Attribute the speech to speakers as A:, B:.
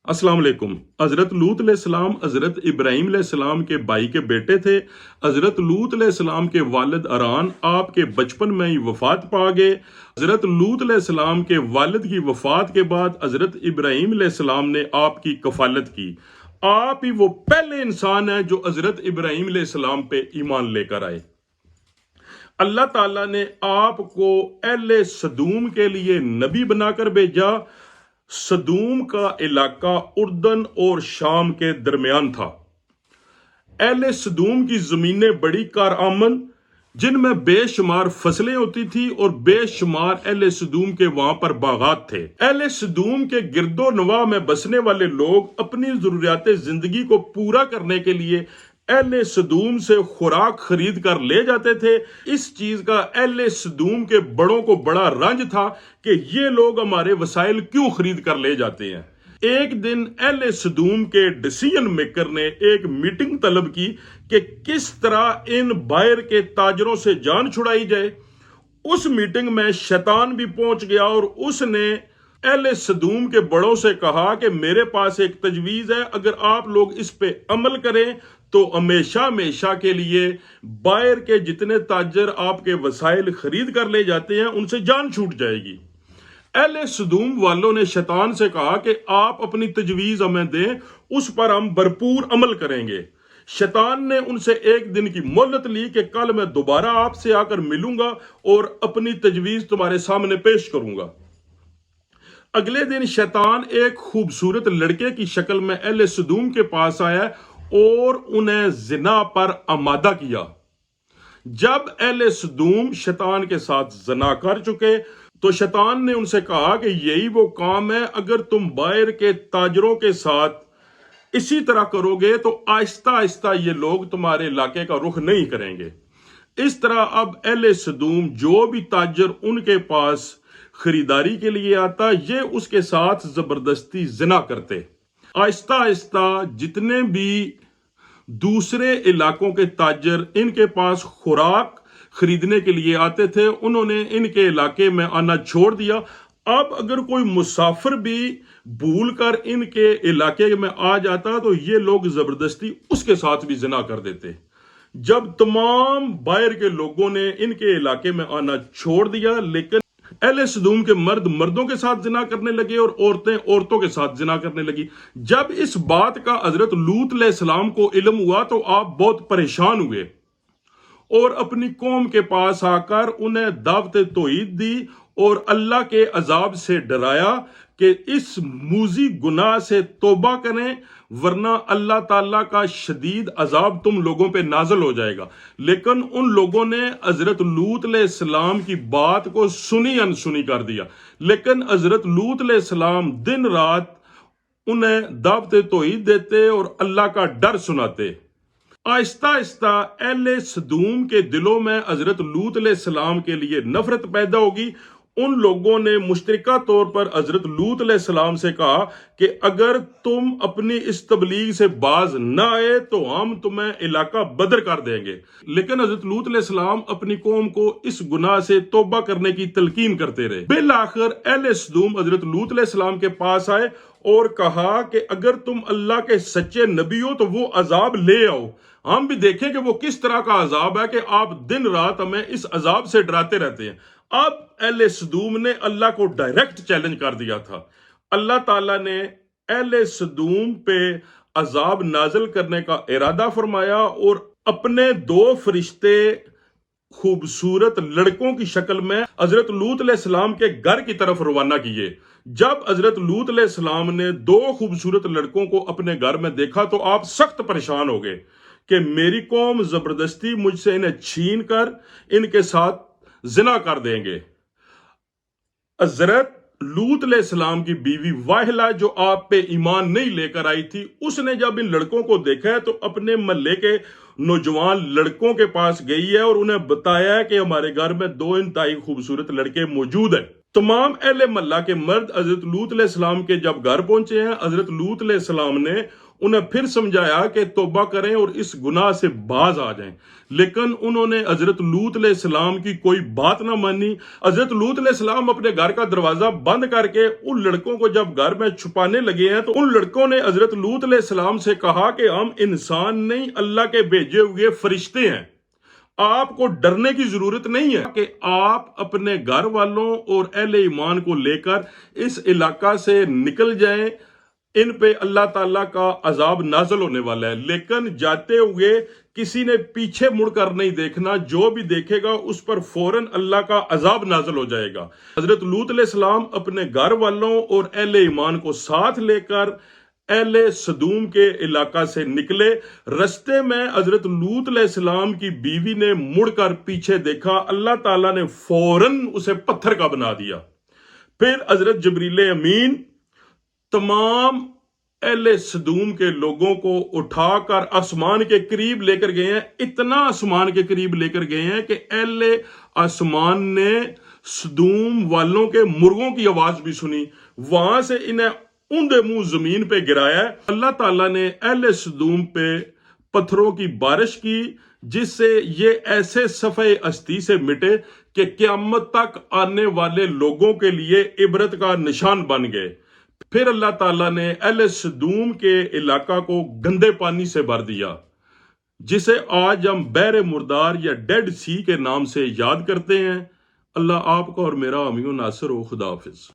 A: अस्सलाम वालेकुम। हज़रत लूत अलैहिस्सलाम हज़रत इब्राहीम अलैहिस्सलाम के भाई के बेटे थे। हज़रत लूत अलैहिस्सलाम के वालिद अरान आपके बचपन में ही वफ़ात पा गए। हज़रत लूत अलैहिस्सलाम के वालिद की वफ़ात के बाद हज़रत इब्राहीम अलैहिस्सलाम ने आपकी कफ़ालत की। आप ही वो पहले इंसान हैं जो हज़रत इब्राहीम अलैहिस्सलाम पे ईमान लेकर आए। अल्लाह ताला ने आपको अहले सदूम के लिए नबी बनाकर भेजा। सदूम का इलाका उर्दन और शाम के दरमियान था। अहले सदूम की जमीनें बड़ी कारआमद, जिनमें बेशुमार फसलें होती थी और बेशुमार अहले सदूम के वहां पर बागात थे। अहले सदूम के गिरदो नवा में बसने वाले लोग अपनी जरूरियात जिंदगी को पूरा करने के लिए अहले सदूम से खुराक खरीद कर ले जाते थे। इस चीज का अहले सदूम के बड़ों को बड़ा रंज था कि ये लोग हमारे वसाइल क्यों खरीद कर ले जाते हैं। एक दिन अहले सदूम के डिसीजन मेकर ने एक मीटिंग तलब की कि किस तरह इन बाहर के ताजरों से जान छुड़ाई जाए। उस मीटिंग में शैतान भी पहुंच गया और उसने अहले सदूम के बड़ों से कहा कि मेरे पास एक तजवीज है, अगर आप लोग इस पे अमल करें तो हमेशा हमेशा के लिए बाहर के जितने ताजर आपके वसाइल खरीद कर ले जाते हैं उनसे जान छूट जाएगी। अहले सदूम वालों ने शैतान से कहा कि आप अपनी तजवीज हमें दें, उस पर हम भरपूर अमल करेंगे। शैतान ने उनसे एक दिन की मोहलत ली कि कल मैं दोबारा आपसे आकर मिलूंगा और अपनी तजवीज तुम्हारे सामने पेश करूंगा। अगले दिन शैतान एक खूबसूरत लड़के की शक्ल में अहले सदूम के पास आया और उन्हें जिना पर आमादा किया। जब अहले सदूम शैतान के साथ जना कर चुके तो शैतान ने उनसे कहा कि यही वो काम है, अगर तुम बाहर के ताजरों के साथ इसी तरह करोगे तो आहिस्ता आहिस्ता ये लोग तुम्हारे इलाके का रुख नहीं करेंगे। इस तरह अब अहले सदूम जो भी ताजर उनके पास खरीदारी के लिए आता, ये उसके साथ जबरदस्ती जिना करते। आहिस्ता आहिस्ता जितने भी दूसरे इलाकों के ताजर इनके पास खुराक खरीदने के लिए आते थे, उन्होंने इनके इलाके में आना छोड़ दिया। अब अगर कोई मुसाफिर भी भूल कर इनके इलाके में आ जाता तो ये लोग जबरदस्ती उसके साथ भी जिना कर देते। जब तमाम बाहर के लोगों ने इनके इलाके में आना छोड़ दिया, लेकिन अहले सदूम के मर्द मर्दों के साथ जिना करने लगे और औरतें औरतों के साथ जिना करने लगी। जब इस बात का हजरत लूत अलैहिस्सलाम को इल्म हुआ तो आप बहुत परेशान हुए और अपनी कौम के पास आकर उन्हें दावत तौहीद दी और अल्लाह के अजाब से डराया कि इस मूजी गुनाह से तौबा करें, वरना अल्लाह ताला का शदीद अजाब तुम लोगों पे नाजल हो जाएगा। लेकिन उन लोगों ने हजरत लूत अलैहिस्सलाम की बात को सुनी अनसुनी कर दिया। लेकिन हजरत लूत अलैहिस्सलाम दिन रात उन्हें दावत तौहीद देते और अल्लाह का डर सुनाते। आहिस्ता आहिस्ता अहले सदूम के दिलों में हजरत लूत अलैहिस्सलाम के लिए नफरत पैदा होगी। उन लोगों ने मुश्तरका तौर पर हजरत लूत अलैहिस्सलाम से कहा कि अगर तुम अपनी इस तबलीग से बाज न आए तो हम तुम्हें इलाका बदर कर देंगे। लेकिन हजरत लूत अलैहिस्सलाम अपनी कौम को इस गुनाह से तौबा करने की तलकीन करते रहे। बिल आखिर अहले सदूम हजरत लूत अलैहिस्सलाम के पास आए और कहा कि अगर तुम अल्लाह के सच्चे नबी हो तो वो अजाब ले आओ, हम भी देखें कि वो किस तरह का अजाब है कि आप दिन रात हमें इस अजाब से डराते रहते हैं। अब अहले सदूम ने अल्लाह को डायरेक्ट चैलेंज कर दिया था। अल्लाह ताला ने अहले सदूम पे अजाब नाजिल करने का इरादा फरमाया और अपने दो फरिश्ते खूबसूरत लड़कों की शक्ल में हजरत लूत अलैहिस्सलाम के घर की तरफ रवाना किए। जब हजरत लूत अलैहिस्सलाम ने दो खूबसूरत लड़कों को अपने घर में देखा तो आप सख्त परेशान हो गए कि मेरी कौम जबरदस्ती मुझसे इन्हें छीन कर इनके साथ जिना कर देंगे। हजरत लूत अलैहिस्सलाम की बीवी वाहिला जो आप पे ईमान नहीं लेकर आई थी, उसने जब इन लड़कों को देखा है तो अपने महल्ले के नौजवान लड़कों के पास गई है और उन्हें बताया है कि हमारे घर में दो इंतहाई खूबसूरत लड़के मौजूद हैं। तमाम अहले महल्ला के मर्द हजरत लूत अलैहिस्सलाम के जब घर पहुंचे हैं, हजरत लूत अलैहिस्सलाम ने انہیں پھر سمجھایا کہ توبہ کریں اور اس گناہ سے باز آ جائیں، لیکن انہوں نے حضرت لوط علیہ السلام کی کوئی بات نہ مانی۔ حضرت لوط علیہ السلام اپنے گھر کا دروازہ بند کر کے ان لڑکوں کو جب گھر میں چھپانے لگے ہیں تو ان لڑکوں نے حضرت لوط علیہ السلام سے کہا کہ ہم انسان نہیں، اللہ کے بھیجے ہوئے فرشتے ہیں، آپ کو ڈرنے کی ضرورت نہیں ہے کہ آپ اپنے گھر والوں اور اہل ایمان کو لے کر اس علاقہ سے نکل جائیں، ان پہ اللہ تعالیٰ کا عذاب نازل ہونے والا ہے۔ لیکن جاتے ہوئے کسی نے پیچھے مڑ کر نہیں دیکھنا، جو بھی دیکھے گا اس پر فوراً اللہ کا عذاب نازل ہو جائے گا۔ حضرت لوط علیہ السلام اپنے گھر والوں اور اہل ایمان کو ساتھ لے کر اہل سدوم کے علاقہ سے نکلے۔ رستے میں حضرت لوط علیہ السلام کی بیوی نے مڑ کر پیچھے دیکھا، اللہ تعالیٰ نے فوراً اسے پتھر کا بنا دیا۔ پھر حضرت جبریل امین تمام اہل سدوم کے لوگوں کو اٹھا کر آسمان کے قریب لے کر گئے ہیں، اتنا آسمان کے قریب لے کر گئے ہیں کہ اہل آسمان نے سدوم والوں کے مرغوں کی آواز بھی سنی، وہاں سے انہیں اوندے منہ زمین پہ گرایا ہے۔ اللہ تعالیٰ نے اہل سدوم پہ پتھروں کی بارش کی، جس سے یہ ایسے صفحے ہستی سے مٹے کہ قیامت تک آنے والے لوگوں کے لیے عبرت کا نشان بن گئے۔ پھر اللہ تعالیٰ نے اہل سدوم کے علاقہ کو گندے پانی سے بھر دیا، جسے آج ہم بحر مردار یا ڈیڈ سی کے نام سے یاد کرتے ہیں۔ اللہ آپ کو اور میرا حامی و ناصر ہو۔ خدا حافظ۔